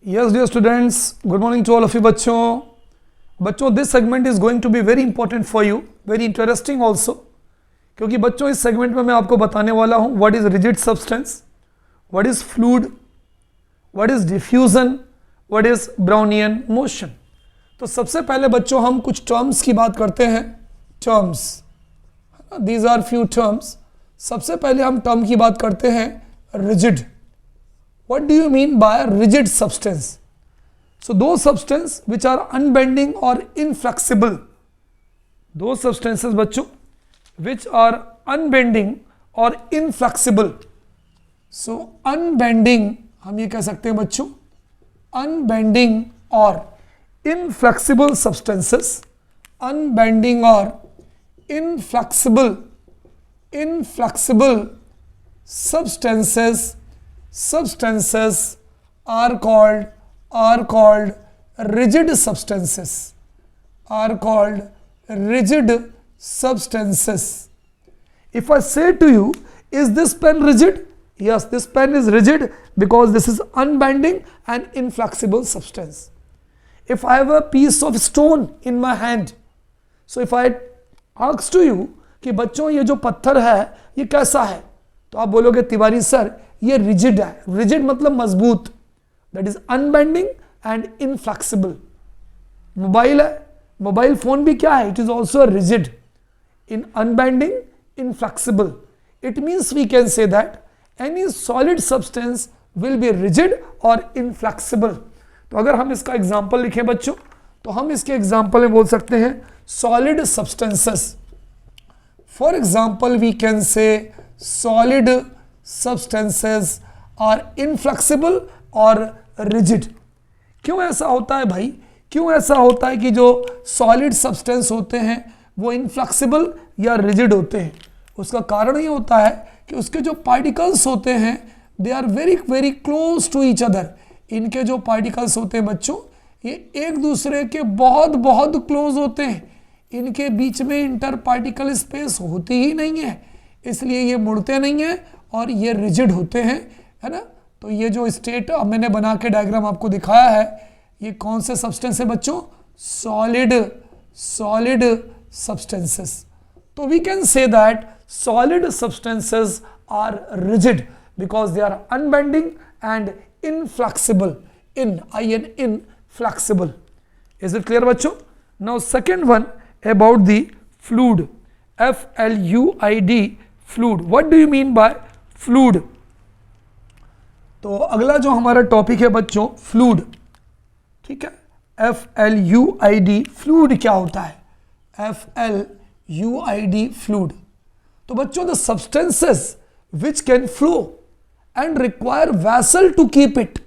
Yes, dear students, good morning to all of you बच्चों this segment is going to be very important for you, very interesting also, क्योंकि बच्चों इस segment में मैं आपको बताने वाला हूँ what is rigid substance, what is fluid, what is diffusion, what is Brownian motion. तो सबसे पहले बच्चों हम कुछ टर्म्स की बात करते हैं. Terms, these are few terms. सबसे पहले हम टर्म की बात करते हैं rigid. What do you mean by rigid substance? So those substances which are unbending or inflexible, those substances बच्चों which are unbending or inflexible. So unbending हम ये कह सकते हैं बच्चों unbending or inflexible substances, unbending or inflexible substances are called rigid substances, are called rigid substances. If I say to you, is this pen rigid? Yes, this pen is rigid because this is unbending and inflexible substance. If I have a piece of stone in my hand, so if I ask to you कि बच्चों ये जो पत्थर है ये कैसा है, तो आप बोलोगे तिवारी सर ये रिजिड है. रिजिड मतलब मजबूत, that is unbending and inflexible. Mobile है, मोबाइल फोन भी क्या है, it is also rigid, in unbending, inflexible. It means we can say that any solid substance will be rigid और इनफ्लेक्सिबल. तो अगर हम इसका एग्जाम्पल लिखें बच्चों, तो हम इसके एग्जाम्पल में बोल सकते हैं solid substances. For example we can say solid substances are inflexible और rigid. क्यों ऐसा होता है भाई, क्यों ऐसा होता है कि जो solid substance होते हैं वो inflexible या rigid होते हैं? उसका कारण ये होता है कि उसके जो particles होते हैं they are very very close to each other. इनके जो particles होते हैं बच्चों ये एक दूसरे के बहुत बहुत close होते हैं. इनके बीच में इंटर पार्टिकल स्पेस होती ही नहीं है, इसलिए ये मुड़ते नहीं हैं और ये रिजिड होते हैं, है ना. तो ये जो स्टेट मैंने बना के डायग्राम आपको दिखाया है, ये कौन से सब्सटेंस है बच्चों? Solid substances. तो we can say that solid substances are rigid because they are unbending and inflexible. Inflexible. Is it clear बच्चों? Now second one about the fluid. FLUID, fluid. What do you mean by fluid? तो अगला जो हमारा topic है बच्चों fluid, ठीक है. FLUID, fluid क्या होता है? FLUID, fluid. तो बच्चों the substances which can flow and require vessel to keep it,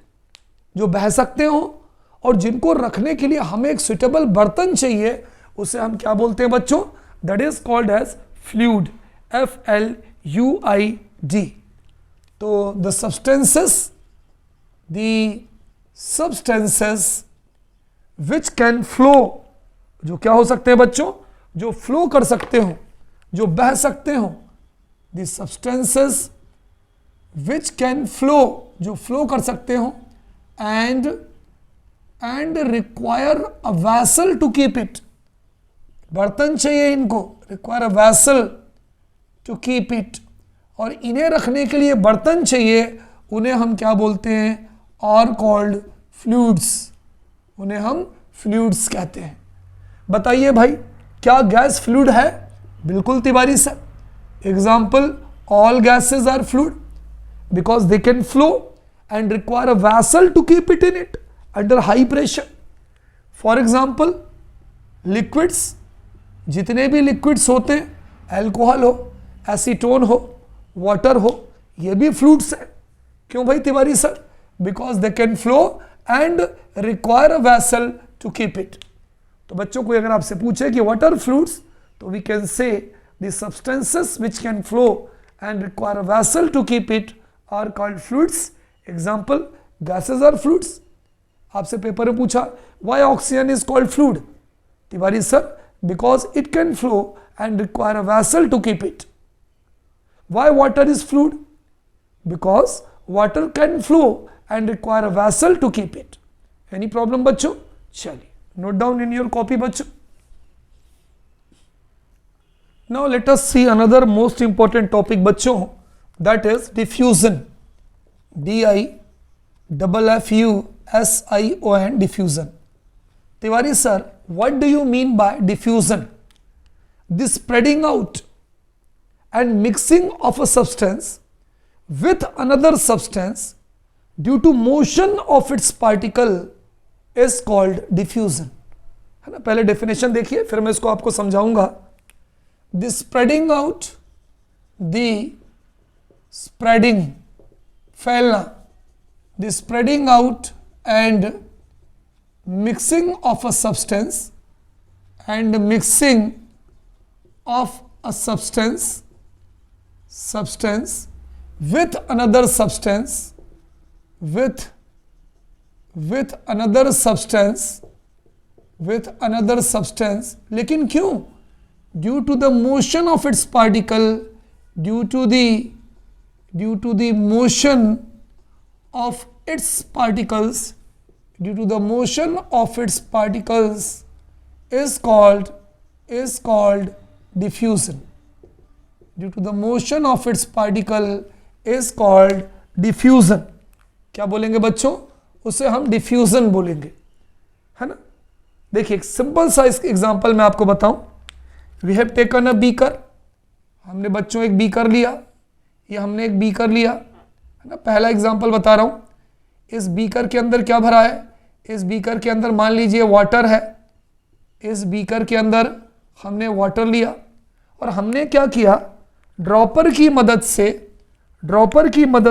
जो बह सकते हो और जिनको रखने के लिए हमें एक सुटेबल बर्तन चाहिए, उसे हम क्या बोलते हैं बच्चों? That is called as fluid. FLUID. तो the substances which can flow, जो क्या हो सकते हैं बच्चों? जो फ्लो कर सकते हो, जो बह सकते हो. the substances which can flow, जो फ्लो कर सकते हो and require a vessel to keep it. बर्तन चाहिए इनको, require a vessel to keep it. और इन्हें रखने के लिए बर्तन चाहिए, उन्हें हम क्या बोलते हैं? are called fluids. उन्हें हम fluids कहते हैं. बताइए भाई, क्या गैस फ्लूइड है? बिल्कुल Tiwari sir. Example, all gases are fluid because they can flow and require a vessel to keep it in it under high pressure. For example, liquids, जितने भी लिक्विड्स होते हैं, अल्कोहल हो, एसीटोन हो, वाटर हो, ये भी फ्लूइड्स है. क्यों भाई Tiwari sir? Because they can flow and require a vessel to keep it. तो बच्चों को अगर आपसे पूछे कि व्हाट आर फ्लूइड्स, तो we can say the substances which can flow and require a vessel to keep it are called fluids. Example, gases are fluids. आपसे paper में पूछा why oxygen is called fluid? Tiwari sir, because it can flow and require a vessel to keep it. Why water is fluid? Because water can flow and require a vessel to keep it. Any problem बच्चों? चलिए note down in your copy बच्चों. Now let us see another most important topic बच्चों, that is diffusion. DIFFUSION, diffusion. Tiwari sir, what do you mean by diffusion? The spreading out and mixing of a substance with another substance due to motion of its particle is called diffusion. है ना, पहले definition देखिए फिर मैं इसको आपको समझाऊंगा. The spreading out, the spreading, फैलना, the spreading out and mixing of a substance and mixing of a substance with another substance with another substance, लेकिन क्यों? Due to the motion of its particle, due to the motion of its particles, due to the motion of its particles is called diffusion. Due to the motion of its particle is called diffusion. क्या बोलेंगे बच्चों? उसे हम diffusion बोलेंगे, है ना. देखिए एक सिंपल सा एग्जांपल मैं आपको बताऊं. We have taken a beaker. हमने बच्चों एक बीकर लिया, ये हमने एक बीकर लिया, है ना. पहला एग्जांपल बता रहा हूं. इस बीकर के अंदर क्या भरा है? इस बीकर के अंदर मान लीजिए वाटर है. इस बीकर के अंदर हमने वाटर लिया और हमने क्या किया? ड्रॉपर की मदद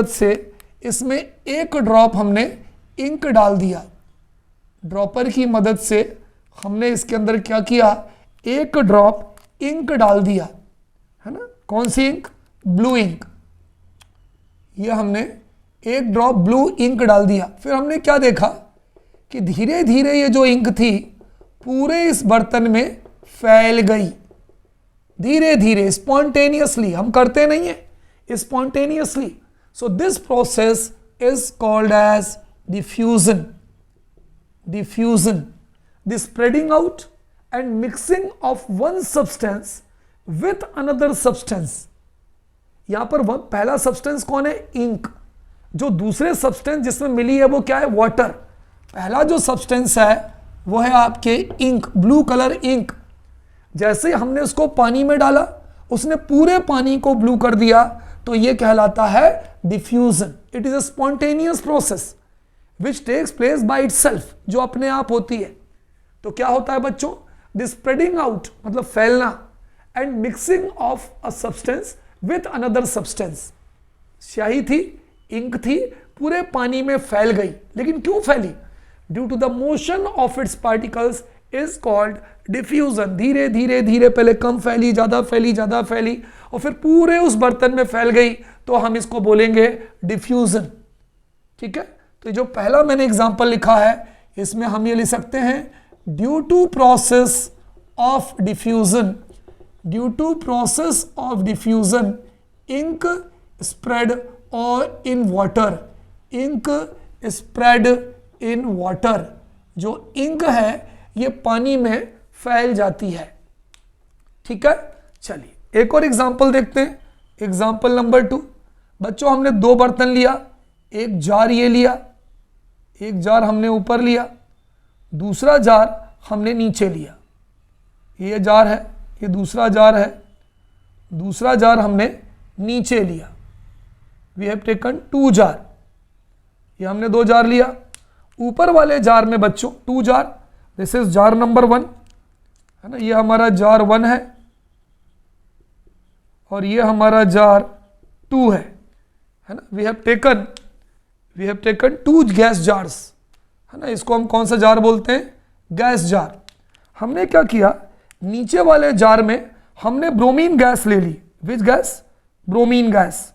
से इसमें एक ड्रॉप हमने इंक डाल दिया. ड्रॉपर की मदद से हमने इसके अंदर क्या किया? एक ड्रॉप इंक डाल दिया, है ना. कौन सी इंक? Blue ink. ये हमने एक ड्रॉप ब्लू इंक डाल दिया. फिर हमने क्या देखा कि धीरे धीरे ये जो इंक थी पूरे इस बर्तन में फैल गई. धीरे धीरे, स्पॉन्टेनियसली, हम करते नहीं है, spontaneously. So this process is called as diffusion. The spreading out and mixing of one substance with another substance. यहां पर पहला सब्सटेंस कौन है? इंक. जो दूसरे सब्सटेंस जिसमें मिली है वो क्या है? वाटर. पहला जो सब्सटेंस है वो है आपके इंक, ब्लू कलर इंक. जैसे हमने उसको पानी में डाला, उसने पूरे पानी को ब्लू कर दिया, तो ये कहलाता है diffusion. It is a spontaneous process which takes place by itself, जो अपने आप होती है. तो क्या होता है बच्चों? द स्प्रेडिंग आउट मतलब फैलना, and mixing of a substance with another substance. स्याही थी, इंक थी, पूरे पानी में फैल गई. लेकिन क्यों फैली? Due to the motion of its particles is called diffusion. धीरे धीरे धीरे, पहले कम फैली, ज्यादा फैली और फिर पूरे उस बर्तन में फैल गई, तो हम इसको बोलेंगे डिफ्यूजन. ठीक है. तो जो पहला मैंने एग्जांपल लिखा है इसमें हम ये लिख सकते हैं, due to process of diffusion, ink spread और in water, ink spread in water. जो इंक है ये पानी में फैल जाती है. ठीक है. चलिए एक और एग्जांपल देखते हैं. Example number 2. बच्चों हमने दो बर्तन लिया, एक जार ये लिया, एक जार हमने ऊपर लिया, दूसरा जार हमने नीचे लिया. ये जार है, ये दूसरा जार है, दूसरा जार हमने नीचे लिया. We have taken 2 jar. ये हमने 2 जार लिया. ऊपर वाले जार में बच्चों 2 jar, this is jar number 1, है ना. ये हमारा जार 1 है और ये हमारा जार 2 है ना. We have taken 2 gas jars, है ना. इसको हम कौन सा जार बोलते हैं? Gas jar. हमने क्या किया? नीचे वाले जार में हमने ब्रोमीन गैस ले ली. Which gas? ब्रोमीन गैस,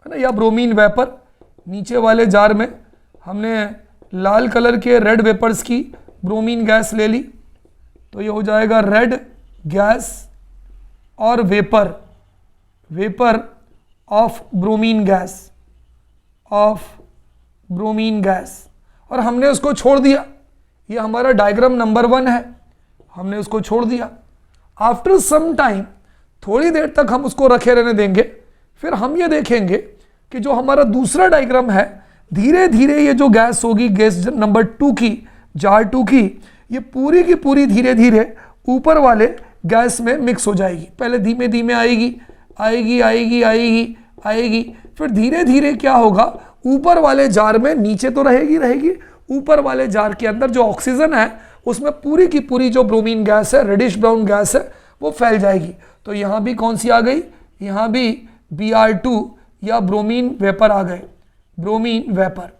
है ना, या ब्रोमीन वेपर. नीचे वाले जार में हमने लाल कलर के रेड वेपर्स की ब्रोमीन गैस ले ली, तो ये हो जाएगा रेड गैस और वेपर ऑफ ब्रोमीन गैस, और हमने उसको छोड़ दिया। ये हमारा डायग्राम नंबर 1 है, हमने उसको छोड़ दिया। आफ्टर सम टाइम, थोड़ी देर तक हम उसको रखे रहने देंगे, फिर हम ये देखेंगे कि जो हमारा दूसरा डायग्राम है, धीरे धीरे ये जो गैस होगी, गैस नंबर 2 की, जार 2 की, ये पूरी की पूरी धीरे धीरे ऊपर वाले गैस में मिक्स हो जाएगी। पहले धीमे धीमे आएगी आएगी आएगी आएगी आएगी, फिर धीरे धीरे क्या होगा, ऊपर वाले जार में, नीचे तो रहेगी रहेगी, ऊपर वाले जार के अंदर जो ऑक्सीजन है उसमें पूरी की पूरी जो ब्रोमीन गैस है, रेडिश ब्राउन गैस है, वो फैल जाएगी। तो यहाँ भी कौन सी आ गई, यहाँ भी Br2 या ब्रोमीन वेपर आ गए, ब्रोमीन वेपर।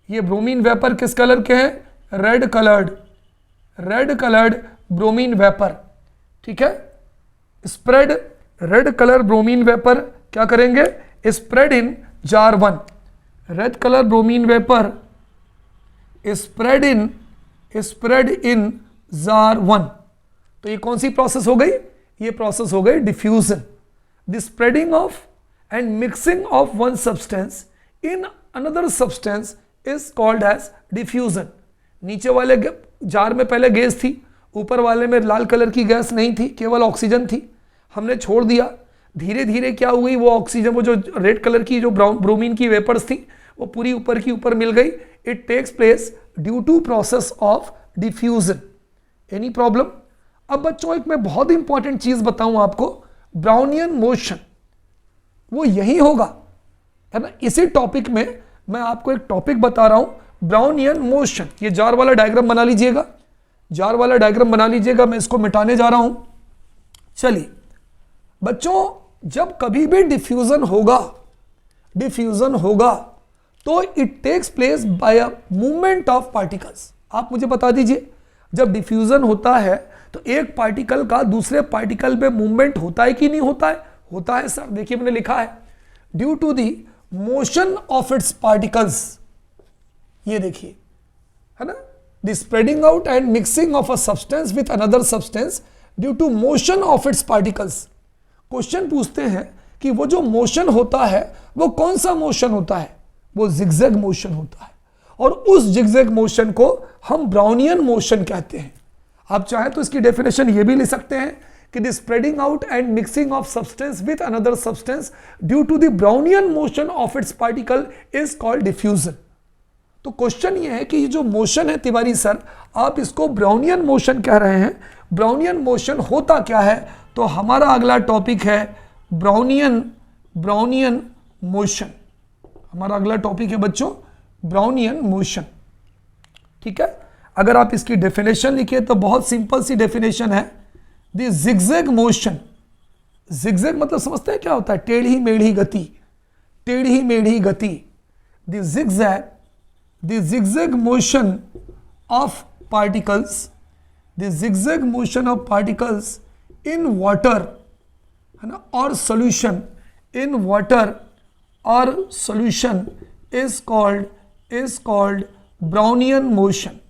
ये ब्रोमीन वेपर किस कलर के हैं, red coloured, red coloured bromine vapour. ठीक है, spread red colour bromine vapour क्या करेंगे, spread in jar 1, red colour bromine vapour spread in jar 1। तो ये कौन सी प्रोसेस हो गई, ये प्रोसेस हो गई diffusion. The spreading of and mixing of one substance in another substance is called as diffusion. नीचे वाले जार में पहले गैस थी, ऊपर वाले में लाल कलर की गैस नहीं थी, केवल ऑक्सीजन थी, हमने छोड़ दिया। धीरे धीरे क्या हुई, वो ऑक्सीजन, वो जो रेड कलर की जो ब्रोमीन की वेपर्स थी, वो पूरी ऊपर की ऊपर मिल गई। It takes place due to process of diffusion. Any problem? अब बच्चों एक मैं बहुत इंपॉर्टेंट चीज बताऊं आपको, ब्राउनियन मोशन वो यही होगा, है ना। इसी टॉपिक में मैं आपको एक टॉपिक बता रहा हूं, ब्राउनियन मोशन। ये जार वाला डायग्राम बना लीजिएगा, जार वाला डायग्राम बना लीजिएगा, मैं इसको मिटाने जा रहा हूं। चलिए बच्चों, जब कभी भी डिफ्यूजन होगा तो it takes place by a movement of particles. आप मुझे बता दीजिए, जब डिफ्यूजन होता है तो एक पार्टिकल का दूसरे पार्टिकल पे मूवमेंट होता है कि नहीं होता है? होता है सर। देखिए मैंने लिखा है, due to the motion of its particles. ये देखिए, है ना, the spreading out and mixing of a substance with another substance due to motion of its particles. Question पूछते हैं कि वो जो मोशन होता है वो कौन सा मोशन होता है? वो जिगजैग मोशन होता है, और उस जिगजैग मोशन को हम ब्राउनियन मोशन कहते हैं। आप चाहें तो इसकी डेफिनेशन ये भी ले सकते हैं कि the spreading out and mixing of substance with another substance due to the Brownian motion of its particle is called diffusion. तो क्वेश्चन ये है कि ये जो मोशन है तिवारी सर, आप इसको ब्राउनियन मोशन कह रहे हैं, ब्राउनियन मोशन होता क्या है? तो हमारा अगला टॉपिक है ब्राउनियन मोशन। हमारा अगला टॉपिक है बच्चों ब्राउनियन मोशन। ठीक है, अगर आप इसकी डेफिनेशन लिखिए तो बहुत सिंपल सी डेफिनेशन है, द जिगजैग मोशन। जिगजैग मतलब समझते हैं क्या होता है? टेढ़ी मेढ़ी गति, टेढ़ी मेढ़ी गति। The zigzag motion of particles, the zigzag motion of particles in water, है ना, or solution, in water or solution is called Brownian motion,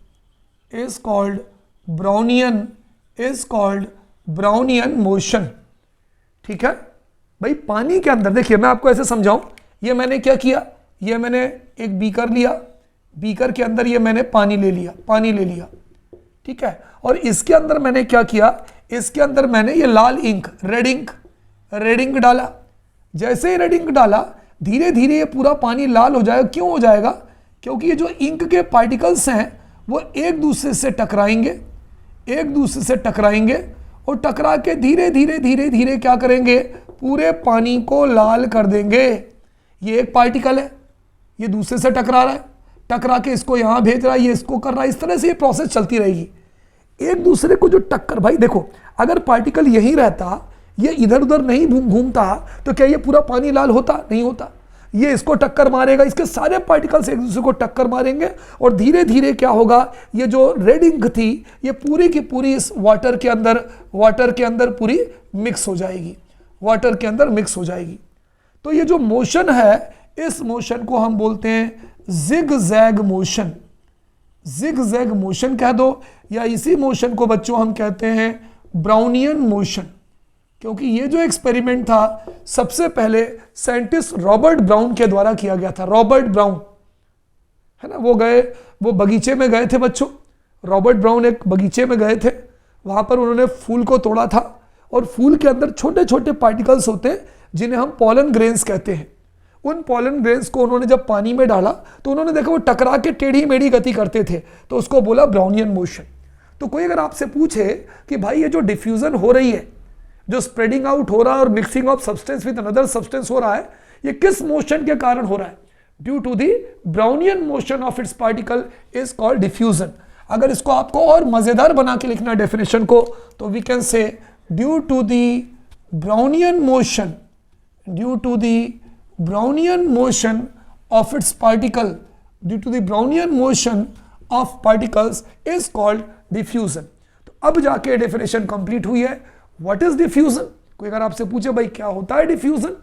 is called Brownian motion। ठीक है भाई, पानी के अंदर देखिए, मैं आपको ऐसे समझाऊं, ये मैंने क्या किया, ये मैंने एक बीकर लिया, बीकर के अंदर ये मैंने पानी ले लिया, ठीक है, और इसके अंदर मैंने क्या किया, इसके अंदर मैंने ये लाल इंक, रेड इंक डाला। जैसे ही रेड इंक डाला, धीरे धीरे ये पूरा पानी लाल हो जाएगा। क्यों हो जाएगा? क्योंकि ये जो इंक के पार्टिकल्स हैं वो एक दूसरे से टकराएंगे और टकरा के धीरे धीरे क्या करेंगे, पूरे पानी को लाल कर देंगे। ये एक पार्टिकल है, ये दूसरे से टकरा रहा है, टकरा के इसको यहां भेज रहा है, ये इसको कर रहा है, इस तरह से ये प्रोसेस चलती रहेगी। एक दूसरे को जो टक्कर, भाई देखो, अगर पार्टिकल यहीं रहता, ये इधर उधर नहीं घूमता, तो क्या ये पूरा पानी लाल होता? नहीं होता। ये इसको टक्कर मारेगा, इसके सारे पार्टिकल्स एक दूसरे को टक्कर मारेंगे और धीरे धीरे क्या होगा, ये जो रेड इंक थी ये पूरी की पूरी इस वाटर के अंदर पूरी मिक्स हो जाएगी, वाटर के अंदर मिक्स हो जाएगी। तो ये जो मोशन है, इस मोशन को हम बोलते हैं जिगजैग मोशन। जिगजैग मोशन कह दो, या इसी मोशन को बच्चों हम कहते हैं ब्राउनियन मोशन। क्योंकि ये जो एक्सपेरिमेंट था सबसे पहले साइंटिस्ट रॉबर्ट ब्राउन के द्वारा किया गया था। रॉबर्ट ब्राउन, है ना, वो बगीचे में गए थे बच्चों, रॉबर्ट ब्राउन एक बगीचे में गए थे, वहाँ पर उन्होंने फूल को तोड़ा था और फूल के अंदर छोटे छोटे पार्टिकल्स होते हैं जिन्हें हम पॉलन ग्रेन्स कहते हैं। उन पॉलन ग्रेन्स को उन्होंने जब पानी में डाला तो उन्होंने देखा वो टकरा के टेढ़ी मेढ़ी गति करते थे, तो उसको बोला ब्राउनियन मोशन। तो कोई अगर आपसे पूछे कि भाई ये जो डिफ्यूजन हो रही है, जो स्प्रेडिंग आउट हो रहा है और mixing of substance with another substance हो रहा है, ये किस मोशन के कारण हो रहा है? Due to the Brownian motion of its particle is called diffusion. अगर इसको आपको और मजेदार बना के लिखना डेफिनेशन को, तो we can say due to the Brownian motion, due to the Brownian motion of its particle, due to the Brownian motion of particles is called diffusion. तो अब जाके डेफिनेशन कंप्लीट हुई है। What is diffusion? कोई अगर आपसे पूछे भाई क्या होता है डिफ्यूजन,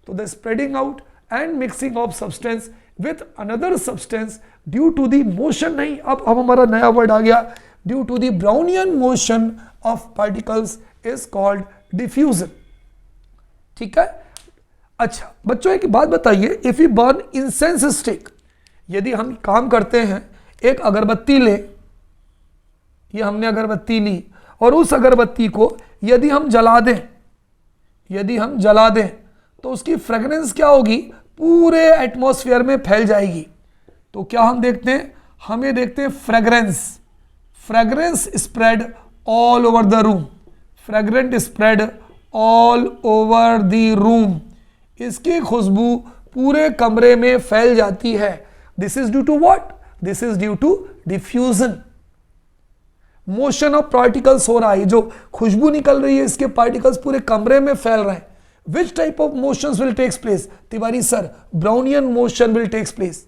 तो the spreading out and mixing of substance with another substance due to the motion, नहीं, अब हमारा नया वर्ड आ गया, due to the Brownian motion of particles is called diffusion. ठीक है। अच्छा बच्चों एक बात बताइए, if you burn incense stick, यदि हम काम करते हैं, एक अगरबत्ती ले, ये हमने अगरबत्ती ली और उस अगरबत्ती को यदि हम जला दें, यदि हम जला दें तो उसकी फ्रेग्रेंस क्या होगी? पूरे एटमॉस्फेयर में फैल जाएगी। तो क्या हम देखते हैं? हम ये देखते हैं fragrance, fragrance spread all over the room, fragrant spread all over the room, इसकी खुशबू पूरे कमरे में फैल जाती है। This is due to what? This is due to diffusion. Motion of particles हो रहा है, जो खुशबू निकल रही है इसके पार्टिकल्स पूरे कमरे में फैल रहे हैं। Which type of motions will takes place? Tiwari sir, Brownian motion will takes place.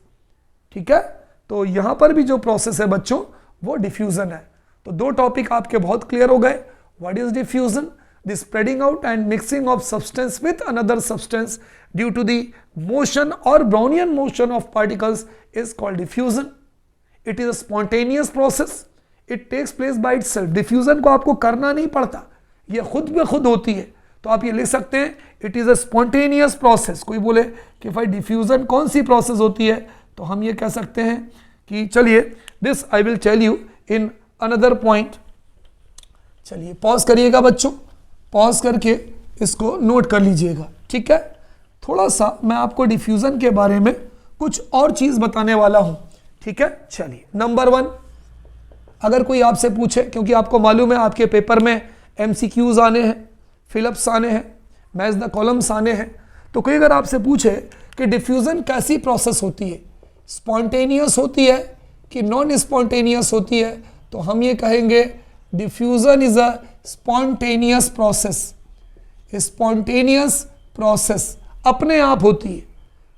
ठीक है, तो यहां पर भी जो प्रोसेस है बच्चों वो डिफ्यूजन है। तो दो टॉपिक आपके बहुत क्लियर हो गए। What is diffusion? The spreading out and mixing of substance with another substance due to the motion और Brownian motion of particles is called diffusion. It is a spontaneous process, it takes place by itself. Diffusion को आपको करना नहीं पड़ता, ये खुद ब खुद होती है। तो आप ये लिख सकते हैं it is a spontaneous process. कोई बोले कि भाई डिफ्यूजन कौन सी प्रोसेस होती है, तो हम ये कह सकते हैं कि चलिए this I will tell you in another point. चलिए पॉज करिएगा बच्चों, पॉज करके इसको नोट कर लीजिएगा। ठीक है, थोड़ा सा मैं आपको डिफ्यूजन के बारे में कुछ और चीज बताने वाला हूं। ठीक है, चलिए नंबर 1, अगर कोई आपसे पूछे, क्योंकि आपको मालूम है आपके पेपर में MCQs आने हैं, फिलअप्स आने हैं, मैच द कॉलम्स आने हैं, तो कोई अगर आपसे पूछे कि डिफ्यूजन कैसी प्रोसेस होती है, स्पॉन्टेनियस होती है कि नॉन स्पॉन्टेनियस होती है, तो हम ये कहेंगे diffusion is a spontaneous process. Spontaneous process अपने आप होती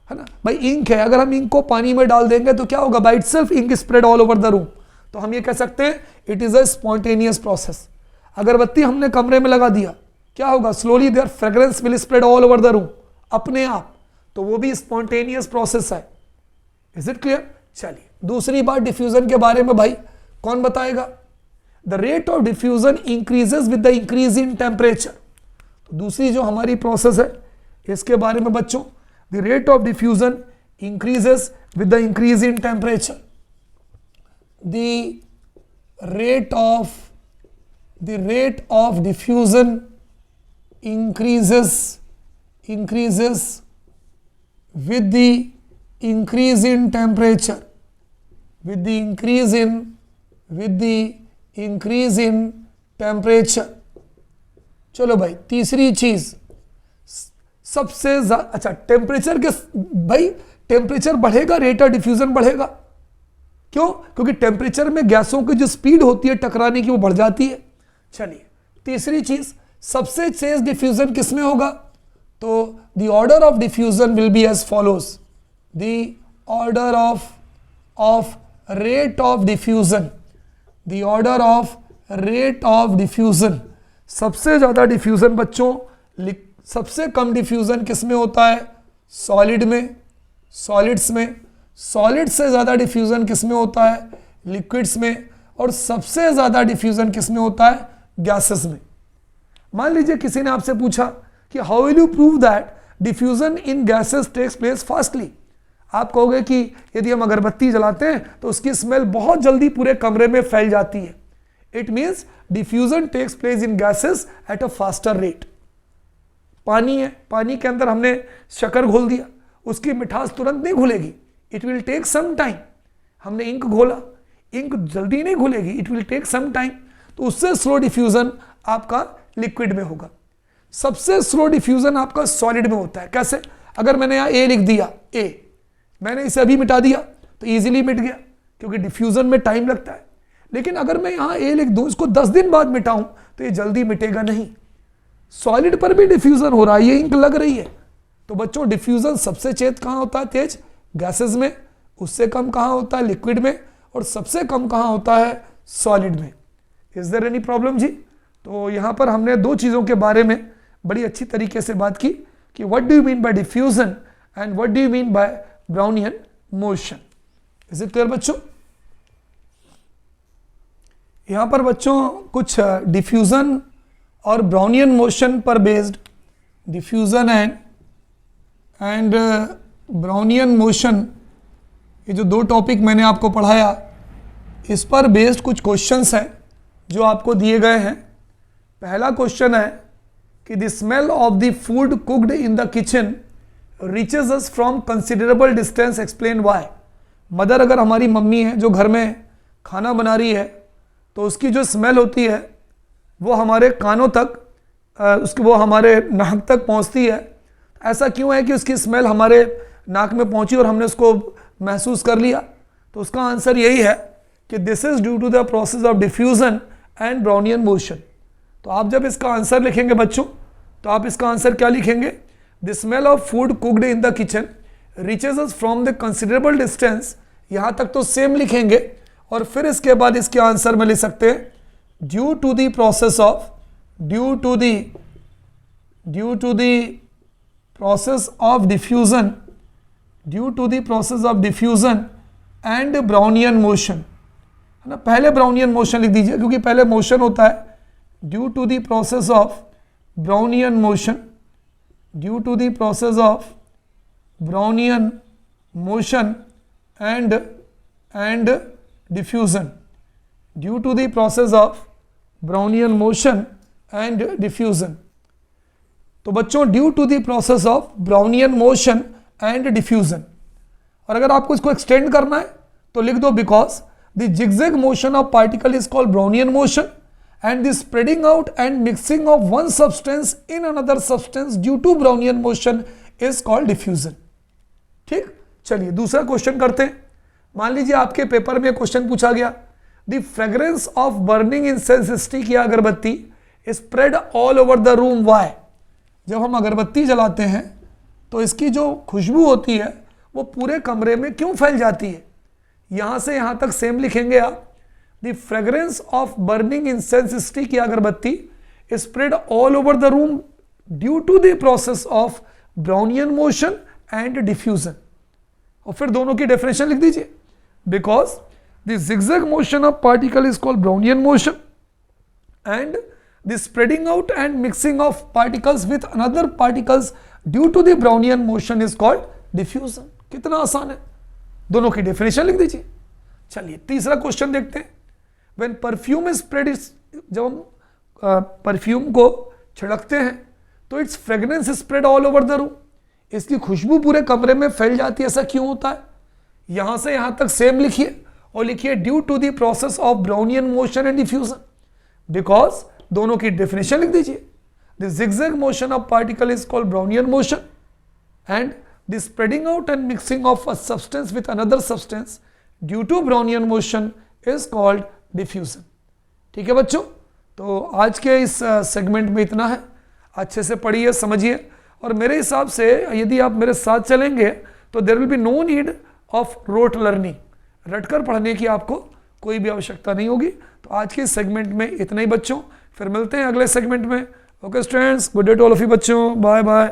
है ना। भाई इंक है, अगर हम इंक को पानी में डाल देंगे तो क्या होगा? By itself ink spread all over the room. तो हम ये कह सकते हैं it is a spontaneous process. अगरबत्ती हमने कमरे में लगा दिया, क्या होगा? Slowly their fragrance will spread all over the room, अपने आप, तो वो भी स्पॉन्टेनियस प्रोसेस है। Is it clear? चलिए दूसरी बात डिफ्यूजन के बारे में भाई कौन बताएगा? The rate of diffusion increases with the increase in temperature. तो दूसरी जो हमारी प्रोसेस है इसके बारे में बच्चों, the rate of diffusion increases with the increase in temperature. The rate of diffusion increases with the increase in temperature, with the increase in temperature। चलो भाई तीसरी चीज सबसे अच्छा, टेम्परेचर के भाई टेम्परेचर बढ़ेगा रेट ऑफ डिफ्यूजन बढ़ेगा। क्यों? क्योंकि टेम्परेचर में गैसों की जो स्पीड होती है टकराने की वो बढ़ जाती है। चलिए तीसरी चीज, सबसे तेज डिफ्यूजन किसमें होगा? तो the order of diffusion will be as follows. The order of rate of diffusion, the order of rate of diffusion. सबसे ज्यादा डिफ्यूजन बच्चों, सबसे कम डिफ्यूजन किसमें होता है? सॉलिड में, सॉलिड्स में। सॉलिड से ज़्यादा डिफ्यूज़न किसमें होता है? लिक्विड्स में। और सबसे ज़्यादा डिफ्यूज़न किसमें होता है? गैसेस में। मान लीजिए किसी ने आपसे पूछा कि how will you prove that diffusion in gases takes place fastly. आप कहोगे कि यदि हम अगरबत्ती जलाते हैं तो उसकी स्मेल बहुत जल्दी पूरे कमरे में फैल जाती है। It means diffusion takes place in gases at a faster rate. पानी है, पानी के अंदर हमने शक्कर घोल दिया, उसकी मिठास तुरंत नहीं घुलेगी, it will take some time. हमने इंक घोला, इंक जल्दी नहीं घुलेगी, it will take some time. तो उससे स्लो डिफ्यूजन आपका लिक्विड में होगा। सबसे स्लो डिफ्यूजन आपका सॉलिड में होता है। कैसे? अगर मैंने यहाँ ए लिख दिया, ए, मैंने इसे अभी मिटा दिया तो इजीली मिट गया, क्योंकि डिफ्यूजन में टाइम लगता है। लेकिन अगर मैं यहाँ ए लिख दूं, इसको 10 दिन बाद मिटाऊं तो ये जल्दी मिटेगा नहीं। सॉलिड पर भी डिफ्यूजन हो रहा है, ये इंक लग रही है। तो बच्चों डिफ्यूजन सबसे कहाँ होता है? तेज गैसेस में, उससे कम कहाँ होता है? लिक्विड में, और सबसे कम कहाँ होता है? सॉलिड में। इज देयर एनी प्रॉब्लम जी? तो यहाँ पर हमने दो चीज़ों के बारे में बड़ी अच्छी तरीके से बात की कि what do you mean bye diffusion and what do you mean bye Brownian motion. Is it clear बच्चों? यहाँ पर बच्चों कुछ डिफ्यूजन और ब्राउनियन मोशन पर based, diffusion and Brownian motion, ये जो दो टॉपिक मैंने आपको पढ़ाया, इस पर बेस्ड कुछ क्वेश्चंस हैं जो आपको दिए गए हैं। पहला क्वेश्चन है कि the smell of the food cooked in the kitchen reaches us from considerable distance, explain why. Mother, अगर हमारी मम्मी है जो घर में खाना बना रही है, तो उसकी जो स्मेल होती है वो हमारे कानों तक, वो हमारे नाक तक पहुंचती है। ऐसा क्यों है कि उसकी स्मेल हमारे नाक में पहुंची और हमने उसको महसूस कर लिया? तो उसका आंसर यही है कि this is due to the process of diffusion and Brownian motion. तो आप जब इसका आंसर लिखेंगे बच्चों, तो आप इसका आंसर क्या लिखेंगे? The smell of food cooked in the kitchen reaches us from the considerable distance. यहाँ तक तो सेम लिखेंगे, और फिर इसके बाद इसके आंसर में लिख सकते हैं due to the process of diffusion and Brownian motion, है ना। पहले ब्राउनियन मोशन लिख दीजिए, क्योंकि पहले मोशन होता है। Due to the process of Brownian motion, due to the process of Brownian motion and diffusion, due to the process of Brownian motion and diffusion. तो बच्चों due to the process of Brownian motion and diffusion. और अगर आपको इसको extend करना है तो लिख दो because the zigzag motion of particle is called Brownian motion and the spreading out and mixing of one substance in another substance due to Brownian motion is called diffusion. ठीक, चलिए दूसरा क्वेश्चन करते हैं। मान लीजिए आपके पेपर में question पूछा गया, the fragrance of burning incense stick या अगरबत्ती spread all over the room, why. जब हम अगरबत्ती जलाते हैं तो इसकी जो खुशबू होती है वो पूरे कमरे में क्यों फैल जाती है? यहां से यहां तक सेम लिखेंगे आप। The fragrance of burning incense stick या अगरबत्ती spread all over the room due to the process of Brownian motion and diffusion. और फिर दोनों की डेफिनेशन लिख दीजिए। Because the zigzag motion of particle is called Brownian motion and the spreading out and mixing of particles with another particles due to the Brownian motion is called diffusion। कितना आसान है, दोनों की डेफिनेशन लिख दीजिए। चलिए तीसरा क्वेश्चन देखते हैं। When perfume is spread, जब हम परफ्यूम को छिड़कते हैं तो its fragrance is spread all over the room, इसकी खुशबू पूरे कमरे में फैल जाती है। ऐसा क्यों होता है? यहां से यहां तक सेम लिखिए और लिखिए due to the process of Brownian motion and diffusion. Because दोनों की डेफिनेशन लिख दीजिए। The zigzag motion of particle is called Brownian motion and the spreading out and mixing of a substance with another substance due to Brownian motion is called diffusion. ठीक है बच्चों, तो आज के इस सेगमेंट में इतना है। अच्छे से पढ़िए, समझिए, और मेरे हिसाब से यदि आप मेरे साथ चलेंगे तो there will be no need of rote learning. रटकर पढ़ने की आपको कोई भी आवश्यकता नहीं होगी। तो आज के सेगमेंट में इतना ही बच्चों, फिर मिलते हैं अगले सेगमेंट में। Okay students, good day to all of you बच्चों, बाय बाय।